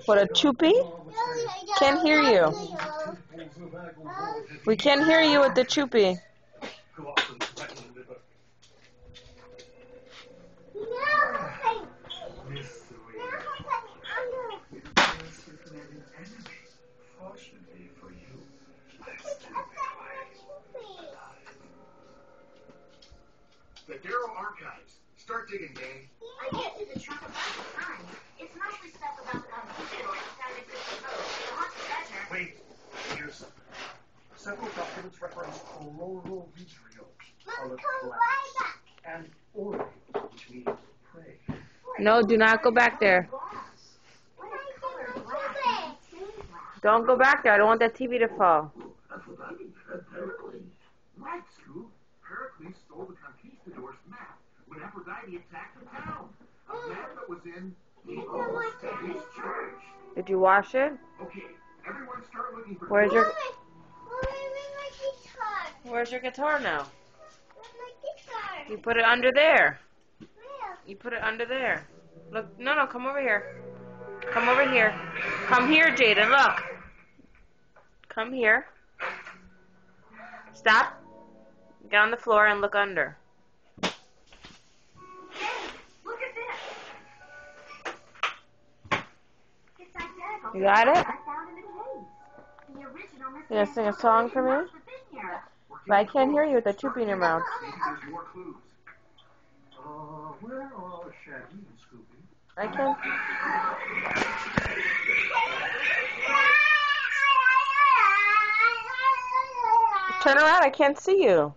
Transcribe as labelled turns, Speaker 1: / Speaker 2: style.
Speaker 1: What, a choopy? Can't hear you. We can't hear you with the choopy.
Speaker 2: The Darrow Archives. Start digging, gang.
Speaker 3: I get to the truck about the time. It's mostly stuff about the conquistadors inside the Christian Post. The haunted treasure.
Speaker 2: Wait, here's something. Several documents reference coronal vitriol, colored glass, and ori, which means pray.
Speaker 1: No, do not go back there. Don't go back there. I don't want that TV to fall.
Speaker 2: Right, Scoop. Pericles stole the conquistadors' map when Aphrodite attacked the town. A map that was in the old Spanish church.
Speaker 1: Did you wash it?
Speaker 2: Okay, everyone start looking for...
Speaker 1: Where's your
Speaker 3: guitar
Speaker 1: now?
Speaker 3: My guitar.
Speaker 1: You put it under there.
Speaker 3: Where?
Speaker 1: You put it under there. Look, no, come over here. Come over here. Come here, Jaden, look. Come here. Stop. Get on the floor and look under.
Speaker 3: Hey, look at this. It's identical
Speaker 1: You got it?
Speaker 3: I found in the cave. The original Miss
Speaker 1: You gonna sing a song for me? But I can't hear you with the choopy in your mouth.
Speaker 2: Maybe there's more clues. Where are Shaggy and Scooby?
Speaker 1: I can't. Turn around, I can't see you.